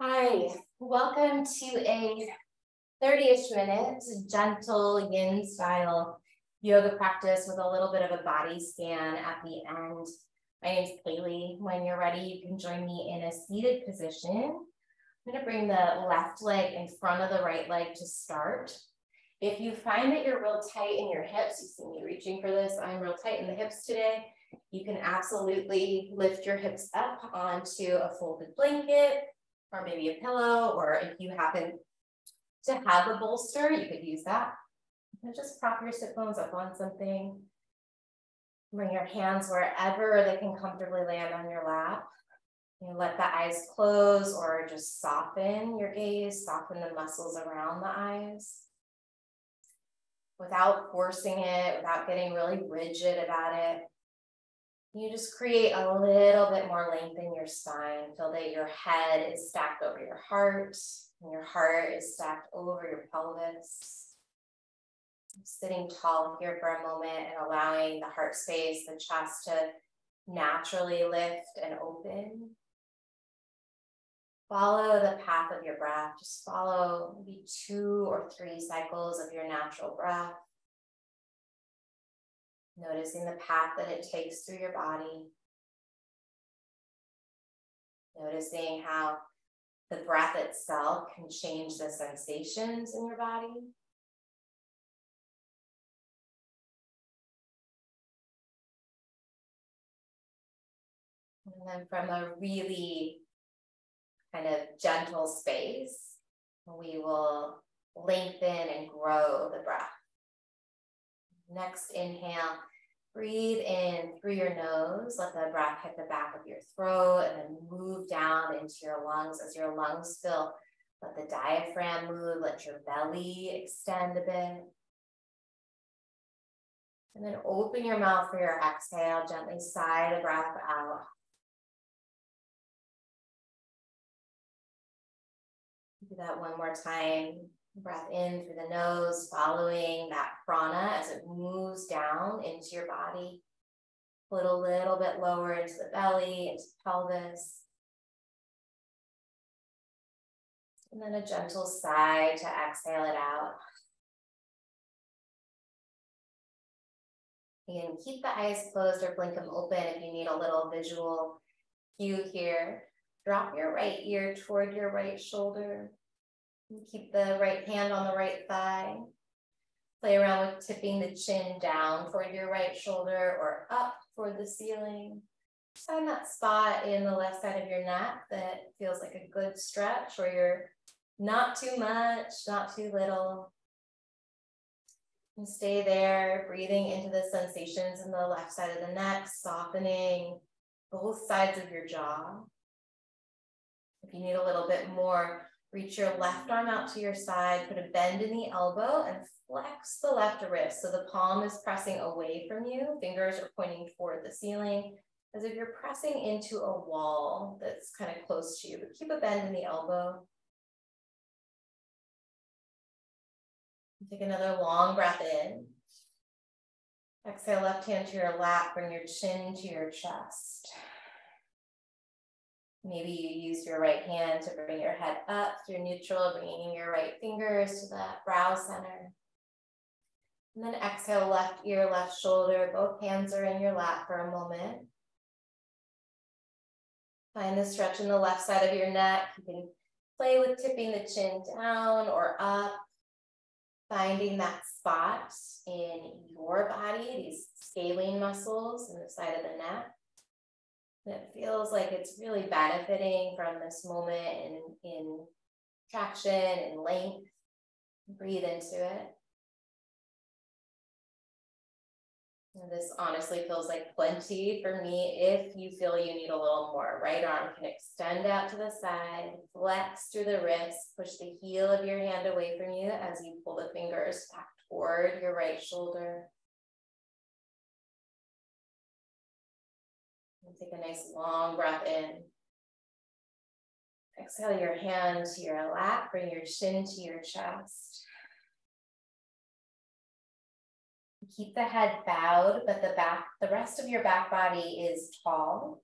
Hi, welcome to a 30-ish minute gentle yin style yoga practice with a little bit of a body scan at the end. My name is Kaylee. When you're ready, you can join me in a seated position. I'm going to bring the left leg in front of the right leg to start. If you find that you're real tight in your hips, you see me reaching for this, I'm real tight in the hips today, you can absolutely lift your hips up onto a folded blanket, or maybe a pillow, or if you happen to have a bolster, you could use that. And just prop your sit bones up on something. Bring your hands wherever they can comfortably land on your lap. You let the eyes close or just soften your gaze, soften the muscles around the eyes. Without forcing it, without getting really rigid about it. You just create a little bit more length in your spine. Feel that your head is stacked over your heart, and your heart is stacked over your pelvis. Sitting tall here for a moment and allowing the heart space, the chest to naturally lift and open. Follow the path of your breath. Just follow maybe 2 or 3 cycles of your natural breath. Noticing the path that it takes through your body. Noticing how the breath itself can change the sensations in your body. And then from a really kind of gentle space, we will lengthen and grow the breath. Next inhale, breathe in through your nose, let the breath hit the back of your throat and then move down into your lungs. As your lungs fill, let the diaphragm move, let your belly extend a bit. And then open your mouth for your exhale, gently sigh the breath out. Do that one more time. Breath in through the nose, following that prana as it moves down into your body. Put a little bit lower into the belly, into the pelvis. And then a gentle sigh to exhale it out. You can keep the eyes closed or blink them open if you need a little visual cue here. Drop your right ear toward your right shoulder. Keep the right hand on the right thigh. Play around with tipping the chin down toward your right shoulder or up toward the ceiling. Find that spot in the left side of your neck that feels like a good stretch where you're not too much, not too little. And stay there, breathing into the sensations in the left side of the neck, softening both sides of your jaw. If you need a little bit more, reach your left arm out to your side, put a bend in the elbow and flex the left wrist. So the palm is pressing away from you. Fingers are pointing toward the ceiling as if you're pressing into a wall that's kind of close to you, but keep a bend in the elbow. Take another long breath in. Exhale, left hand to your lap, bring your chin to your chest. Maybe you use your right hand to bring your head up through neutral, bringing your right fingers to the brow center. And then exhale, left ear, left shoulder. Both hands are in your lap for a moment. Find the stretch in the left side of your neck. You can play with tipping the chin down or up. Finding that spot in your body, these scalene muscles in the side of the neck. And it feels like it's really benefiting from this moment in traction and length. Breathe into it. And this honestly feels like plenty for me. If you feel you need a little more, right arm can extend out to the side, flex through the wrist, push the heel of your hand away from you as you pull the fingers back toward your right shoulder. And take a nice long breath in. Exhale your hand to your lap, bring your chin to your chest. Keep the head bowed, but the rest of your back body is tall.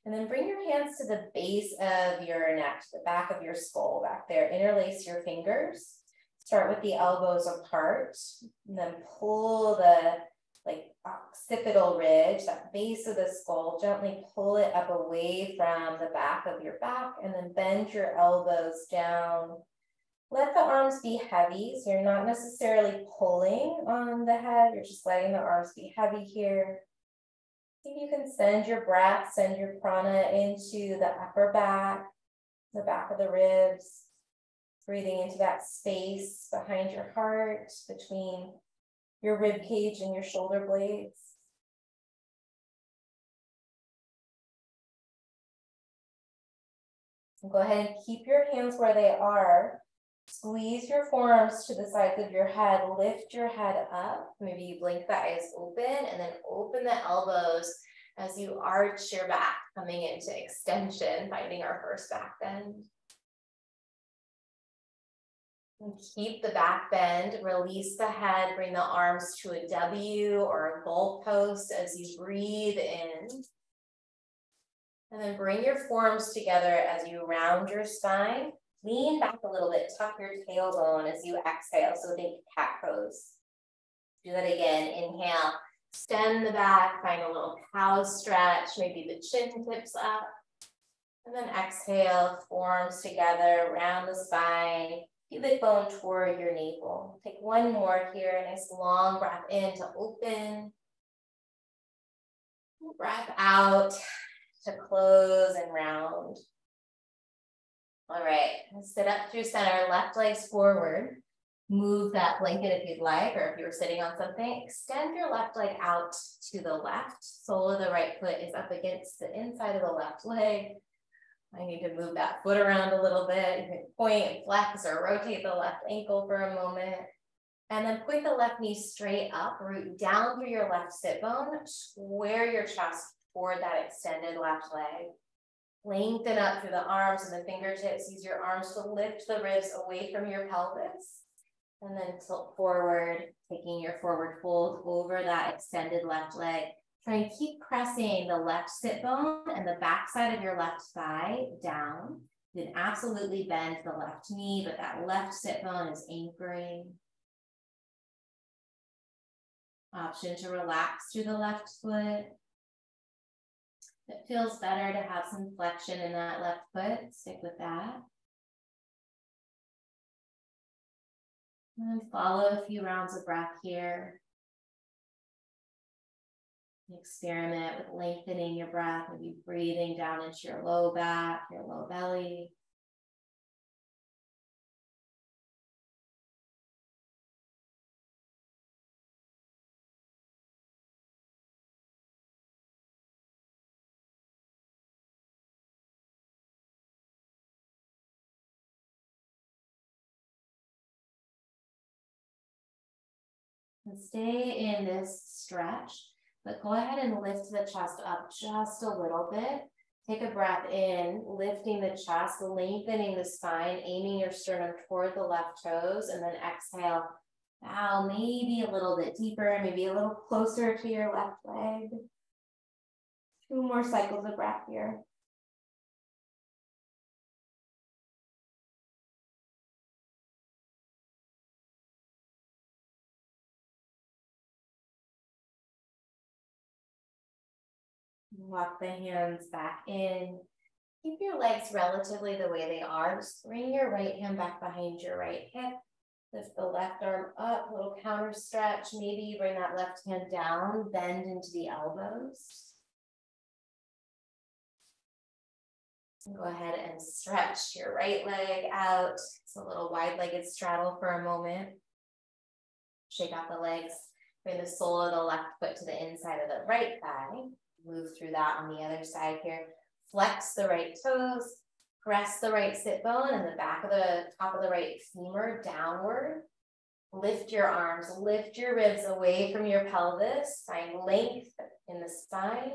And then bring your hands to the base of your neck, the back of your skull back there. Interlace your fingers. Start with the elbows apart, and then pull the occipital ridge, that base of the skull, gently pull it up away from the back of your back, and then bend your elbows down. Let the arms be heavy, so you're not necessarily pulling on the head, you're just letting the arms be heavy here. See if you can send your breath, send your prana into the upper back, the back of the ribs, breathing into that space behind your heart, between your rib cage and your shoulder blades. And go ahead and keep your hands where they are. Squeeze your forearms to the sides of your head. Lift your head up. Maybe you blink the eyes open and then open the elbows as you arch your back, coming into extension, finding our first back bend. And keep the back bend, release the head, bring the arms to a W or a goalpost as you breathe in. And then bring your forearms together as you round your spine. Lean back a little bit, tuck your tailbone as you exhale, so think cat pose. Do that again, inhale, extend the back, find a little cow stretch, maybe the chin tips up. And then exhale, forearms together, round the spine, pubic bone toward your navel. Take one more here, nice long breath in to open. Breath out to close and round. All right, sit up through center, left leg's forward. Move that blanket if you'd like, or if you were sitting on something, extend your left leg out to the left. Sole of the right foot is up against the inside of the left leg. I need to move that foot around a little bit. You can point and flex or rotate the left ankle for a moment. And then point the left knee straight up, root down through your left sit bone, square your chest toward that extended left leg. Lengthen up through the arms and the fingertips. Use your arms to lift the ribs away from your pelvis. And then tilt forward, taking your forward fold over that extended left leg. Try and keep pressing the left sit bone and the back side of your left thigh down. You can absolutely bend the left knee, but that left sit bone is anchoring. Option to relax through the left foot. If it feels better to have some flexion in that left foot, stick with that. And follow a few rounds of breath here. Experiment with lengthening your breath, maybe breathing down into your low back, your low belly. And stay in this stretch, but go ahead and lift the chest up just a little bit. Take a breath in, lifting the chest, lengthening the spine, aiming your sternum toward the left toes, and then exhale. Bow maybe a little bit deeper, maybe a little closer to your left leg. 2 more cycles of breath here. Walk the hands back in. Keep your legs relatively the way they are. Just bring your right hand back behind your right hip. Lift the left arm up, little counter stretch. Maybe you bring that left hand down, bend into the elbows. And go ahead and stretch your right leg out. It's a little wide-legged straddle for a moment. Shake out the legs. Bring the sole of the left foot to the inside of the right thigh. Move through that on the other side here. Flex the right toes. Press the right sit bone and the back of the top of the right femur downward. Lift your arms, lift your ribs away from your pelvis. Find length in the spine.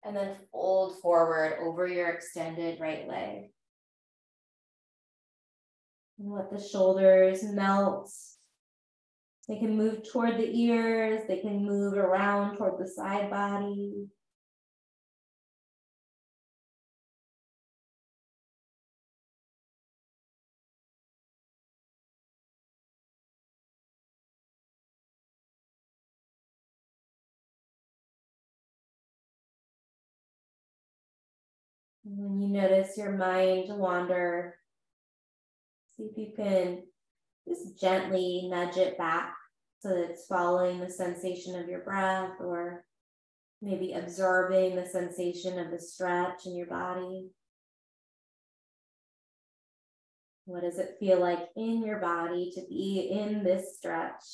And then fold forward over your extended right leg. And let the shoulders melt. They can move toward the ears. They can move around toward the side body. And when you notice your mind wander, see if you can just gently nudge it back so that it's following the sensation of your breath, or maybe absorbing the sensation of the stretch in your body. What does it feel like in your body to be in this stretch?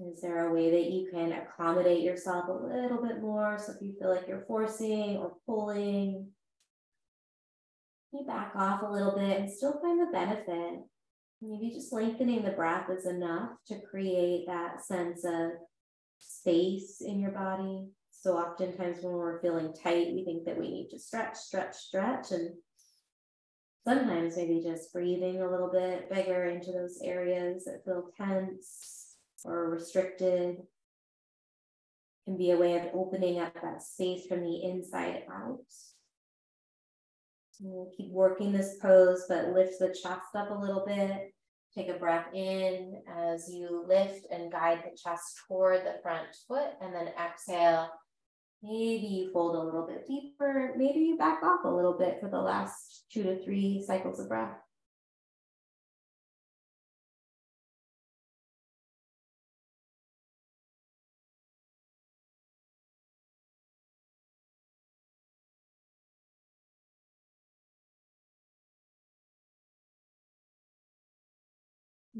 Is there a way that you can accommodate yourself a little bit more? So if you feel like you're forcing or pulling, you back off a little bit and still find the benefit. Maybe just lengthening the breath is enough to create that sense of space in your body. So oftentimes when we're feeling tight, we think that we need to stretch, stretch, stretch. And sometimes maybe just breathing a little bit bigger into those areas that feel tense or restricted can be a way of opening up that space from the inside out. We'll keep working this pose, but lift the chest up a little bit. Take a breath in as you lift and guide the chest toward the front foot, and then exhale. Maybe you fold a little bit deeper. Maybe you back off a little bit for the last 2 to 3 cycles of breath.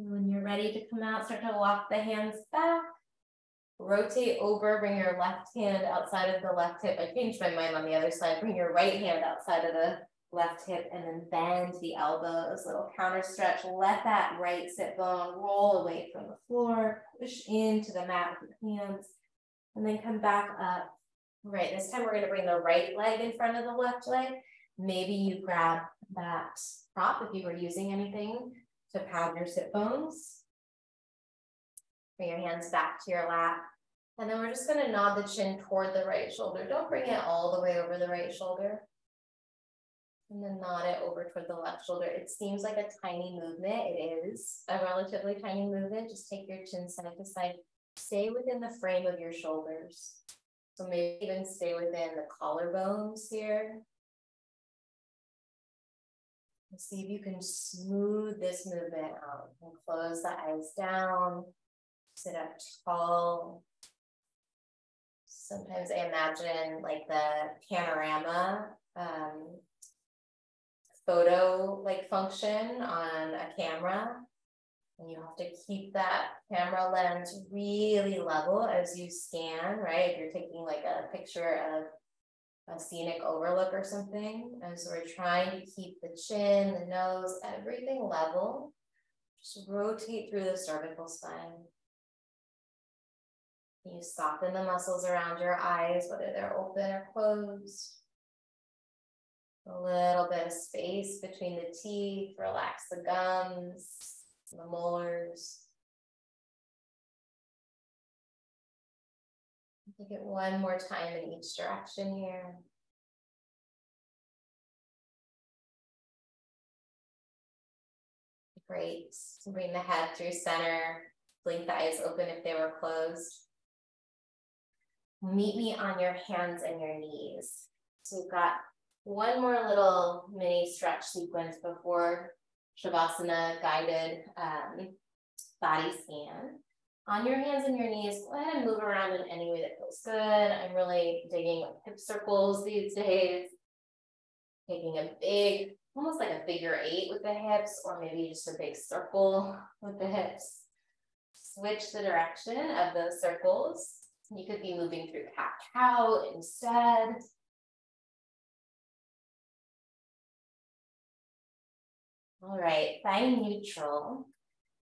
When you're ready to come out, start to walk the hands back. Rotate over, bring your left hand outside of the left hip. I changed my mind on the other side. Bring your right hand outside of the left hip and then bend the elbows, little counter stretch. Let that right sit bone roll away from the floor. Push into the mat with your hands and then come back up. Right, this time we're going to bring the right leg in front of the left leg. Maybe you grab that prop if you were using anything to pad your sit bones. Bring your hands back to your lap. And then we're just going to nod the chin toward the right shoulder. Don't bring it all the way over the right shoulder. And then nod it over toward the left shoulder. It seems like a tiny movement. It is a relatively tiny movement. Just take your chin side to side. Stay within the frame of your shoulders. So maybe even stay within the collarbones here. And see if you can smooth this movement out. And close the eyes down. Sit up tall. Sometimes I imagine like the panorama photo like function on a camera. And you have to keep that camera lens really level as you scan, right? If you're taking like a picture of a scenic overlook or something. And so we're trying to keep the chin, the nose, everything level. Just rotate through the cervical spine. You soften the muscles around your eyes, whether they're open or closed. A little bit of space between the teeth. Relax the gums, the molars. Take it one more time in each direction here. Great. Bring the head through center. Blink the eyes open if they were closed. Meet me on your hands and your knees. So we've got one more little mini stretch sequence before Shavasana guided body scan. On your hands and your knees, go ahead and move around in any way that feels good. I'm really digging with hip circles these days. Taking a big, almost like a figure 8 with the hips, or maybe just a big circle with the hips. Switch the direction of those circles. You could be moving through cat-cow instead. All right, find neutral.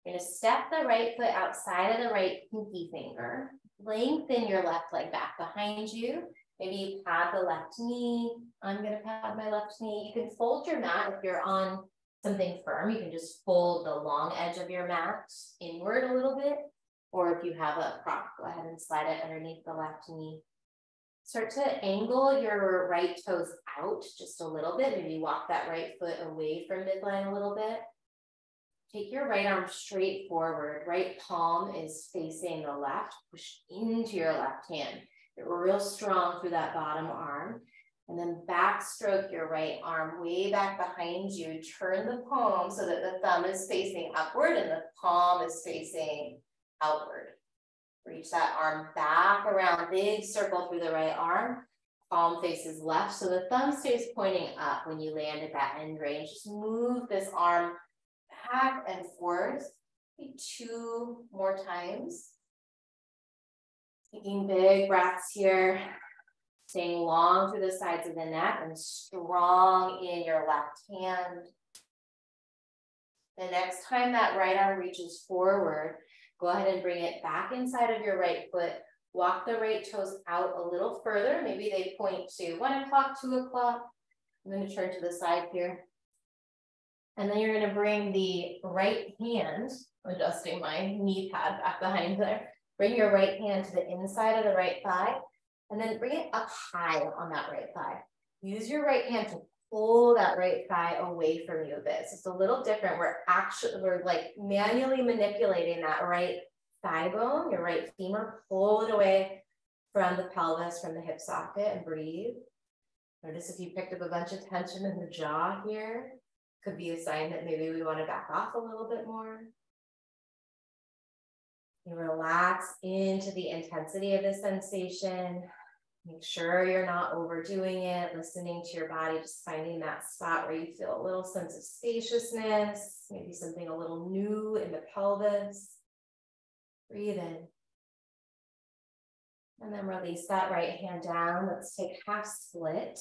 You're going to step the right foot outside of the right pinky finger. Lengthen your left leg back behind you. Maybe you pad the left knee. I'm going to pad my left knee. You can fold your mat if you're on something firm. You can just fold the long edge of your mat inward a little bit. Or if you have a prop, go ahead and slide it underneath the left knee. Start to angle your right toes out just a little bit. Maybe walk that right foot away from midline a little bit. Take your right arm straight forward. Right palm is facing the left. Push into your left hand. Get real strong through that bottom arm. And then backstroke your right arm way back behind you. Turn the palm so that the thumb is facing upward and the palm is facing outward. Reach that arm back around, big circle through the right arm. Palm faces left, so the thumb stays pointing up when you land at that end range. Just move this arm back and forth. Maybe 2 more times. Taking big breaths here. Staying long through the sides of the neck and strong in your left hand. The next time that right arm reaches forward, go ahead and bring it back inside of your right foot. Walk the right toes out a little further. Maybe they point to 1 o'clock, 2 o'clock. I'm going to turn to the side here. And then you're going to bring the right hand, adjusting my knee pad back behind there. Bring your right hand to the inside of the right thigh. And then bring it up high on that right thigh. Use your right hand to pull that right thigh away from you a bit. So it's a little different. We're like manually manipulating that right thigh bone, your right femur. Pull it away from the pelvis, from the hip socket, and breathe. Notice if you picked up a bunch of tension in the jaw here, could be a sign that maybe we want to back off a little bit more. You relax into the intensity of the sensation. Make sure you're not overdoing it, listening to your body, just finding that spot where you feel a little sense of spaciousness, maybe something a little new in the pelvis. Breathe in. And then release that right hand down. Let's take half split.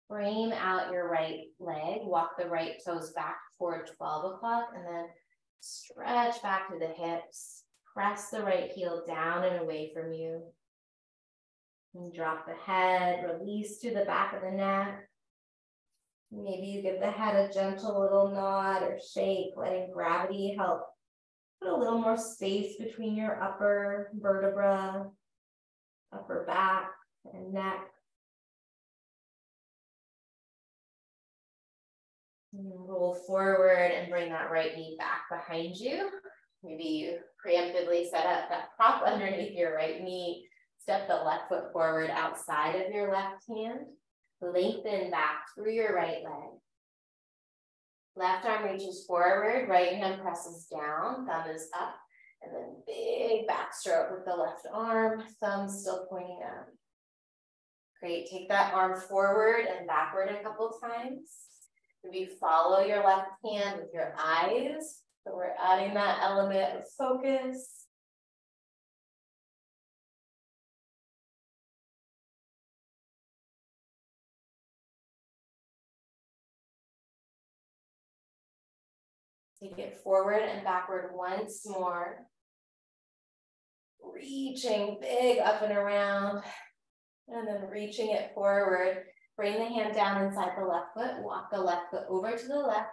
Frame out your right leg. Walk the right toes back toward 12 o'clock and then stretch back to the hips. Press the right heel down and away from you. And drop the head, release to the back of the neck. Maybe you give the head a gentle little nod or shake, letting gravity help put a little more space between your upper vertebra, upper back, and neck. And roll forward and bring that right knee back behind you. Maybe you preemptively set up that prop underneath your right knee. Step the left foot forward outside of your left hand. Lengthen back through your right leg. Left arm reaches forward, right hand presses down, thumb is up, and then big backstroke with the left arm, thumb still pointing up. Great, take that arm forward and backward a couple times. Maybe follow your left hand with your eyes. So we're adding that element of focus. Take it forward and backward once more. Reaching big up and around. And then reaching it forward. Bring the hand down inside the left foot. Walk the left foot over to the left.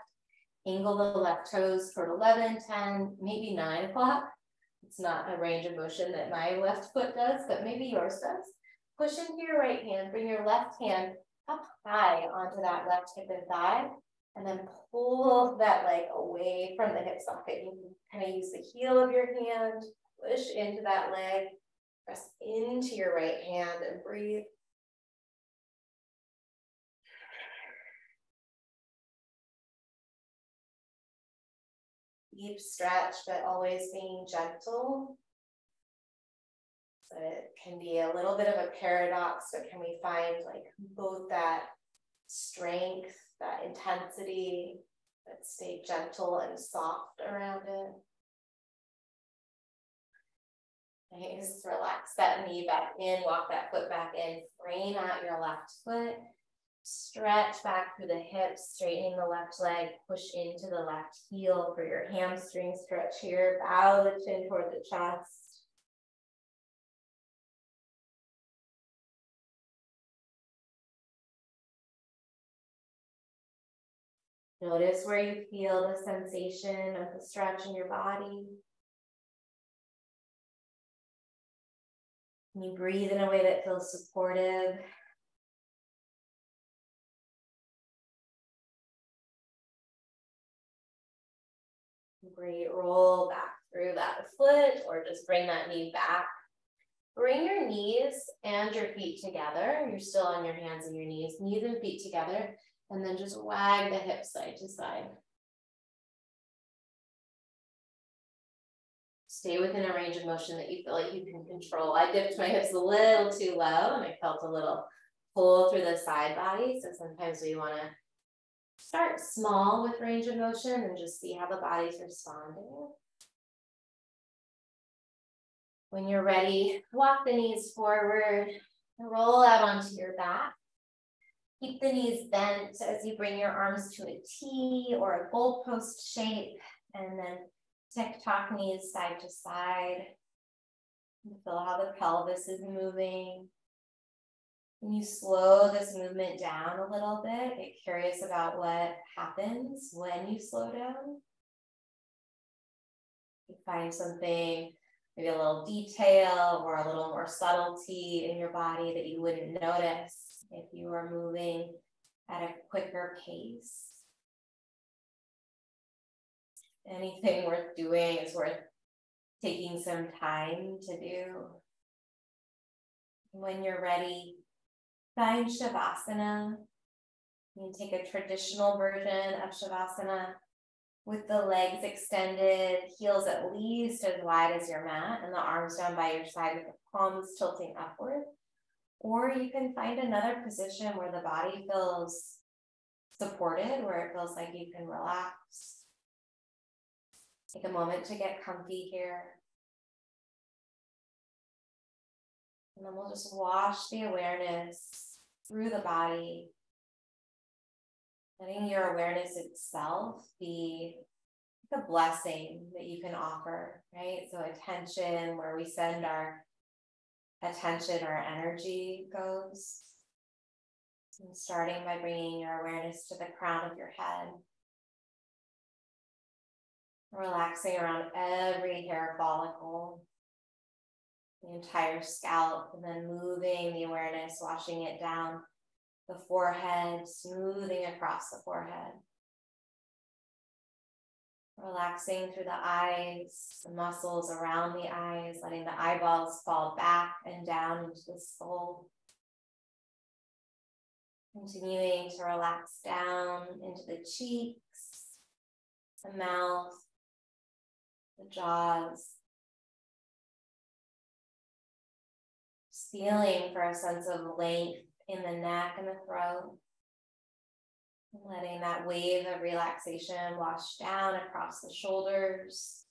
Angle the left toes toward 11, 10, maybe 9 o'clock. It's not a range of motion that my left foot does, but maybe yours does. Push into your right hand. Bring your left hand up high onto that left hip and thigh. And then pull that leg away from the hip socket. You can kind of use the heel of your hand. Push into that leg. Press into your right hand and breathe. Deep stretch, but always being gentle. So it can be a little bit of a paradox, but can we find like both that strength, that intensity, but stay gentle and soft around it? Nice, relax that knee back in, walk that foot back in, frame out your left foot. Stretch back through the hips, straightening the left leg, push into the left heel for your hamstring stretch here. Bow the chin toward the chest. Notice where you feel the sensation of the stretch in your body. Can you breathe in a way that feels supportive? Great, roll back through that foot or just bring that knee back. Bring your knees and your feet together. You're still on your hands and your knees and feet together, and then just wag the hips side to side. Stay within a range of motion that you feel like you can control. I dipped my hips a little too low and I felt a little pull through the side body. So sometimes we want to start small with range of motion and just see how the body's responding. When you're ready, walk the knees forward, roll out onto your back. Keep the knees bent as you bring your arms to a T or a goalpost shape, and then tick-tock knees side to side. You feel how the pelvis is moving. When you slow this movement down a little bit, get curious about what happens when you slow down. You find something, maybe a little detail or a little more subtlety in your body that you wouldn't notice if you were moving at a quicker pace. Anything worth doing is worth taking some time to do. When you're ready, find Shavasana. You can take a traditional version of Shavasana with the legs extended, heels at least as wide as your mat, and the arms down by your side with the palms tilting upward. Or you can find another position where the body feels supported, where it feels like you can relax. Take a moment to get comfy here. And then we'll just wash the awareness through the body, letting your awareness itself be the blessing that you can offer, right? So attention, where we send our attention, our energy goes. And starting by bringing your awareness to the crown of your head. Relaxing around every hair follicle, the entire scalp, and then moving the awareness, washing it down the forehead, smoothing across the forehead. Relaxing through the eyes, the muscles around the eyes, letting the eyeballs fall back and down into the skull. Continuing to relax down into the cheeks, the mouth, the jaws. Just feeling for a sense of length in the neck and the throat. Letting that wave of relaxation wash down across the shoulders,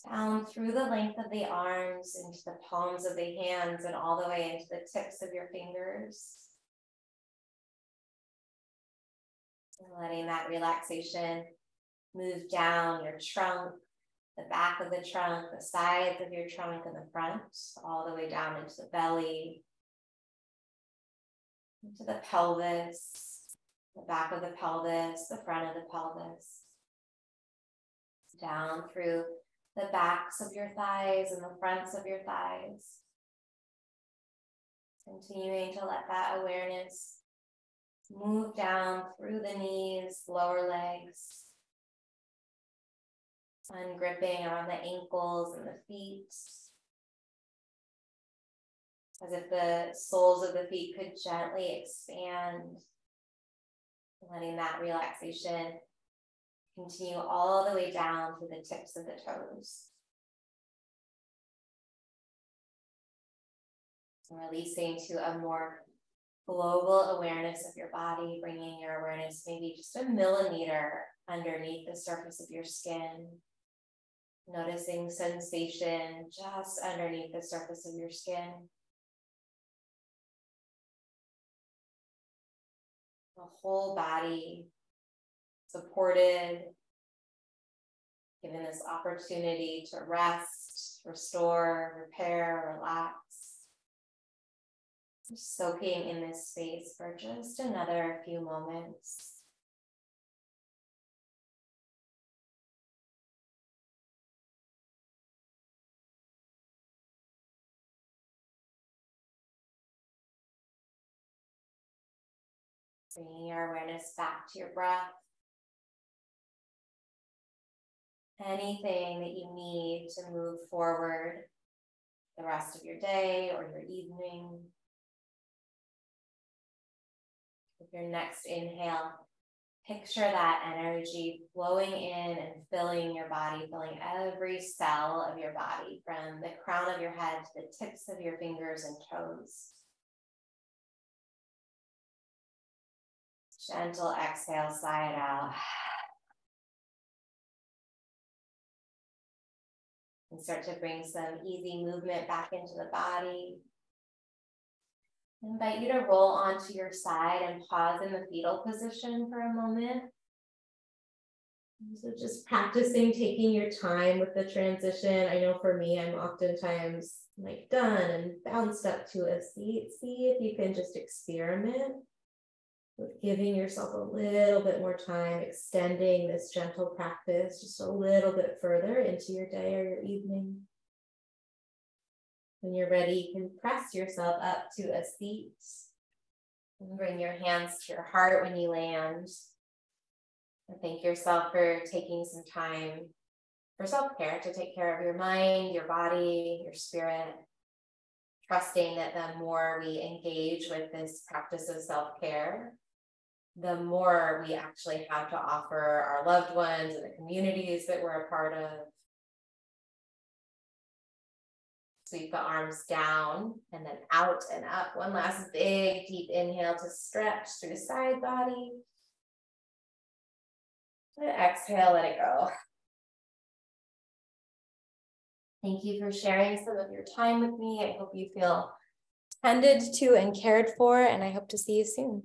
down through the length of the arms, into the palms of the hands, and all the way into the tips of your fingers. And letting that relaxation move down your trunk, the back of the trunk, the sides of your trunk, and the front, all the way down into the belly, into the pelvis, the back of the pelvis, the front of the pelvis, down through the backs of your thighs and the fronts of your thighs. Continuing to let that awareness move down through the knees, lower legs, ungripping around the ankles and the feet, as if the soles of the feet could gently expand, letting that relaxation continue all the way down to the tips of the toes. And releasing to a more global awareness of your body, bringing your awareness maybe just a millimeter underneath the surface of your skin. Noticing sensation just underneath the surface of your skin. The whole body supported, given this opportunity to rest, restore, repair, relax. Just soaking in this space for just another few moments. Bringing your awareness back to your breath. Anything that you need to move forward the rest of your day or your evening. With your next inhale, picture that energy flowing in and filling your body, filling every cell of your body, from the crown of your head to the tips of your fingers and toes. Gentle exhale, sigh it out. And start to bring some easy movement back into the body. I invite you to roll onto your side and pause in the fetal position for a moment. So just practicing taking your time with the transition. I know for me, I'm oftentimes like done and bounced up to a seat. See if you can just experiment with giving yourself a little bit more time, extending this gentle practice just a little bit further into your day or your evening. When you're ready, you can press yourself up to a seat and bring your hands to your heart when you land. And thank yourself for taking some time for self-care, to take care of your mind, your body, your spirit, trusting that the more we engage with this practice of self-care, the more we actually have to offer our loved ones and the communities that we're a part of. Sweep the arms down and then out and up. One last big, deep inhale to stretch through the side body. And exhale, let it go. Thank you for sharing some of your time with me. I hope you feel tended to and cared for, and I hope to see you soon.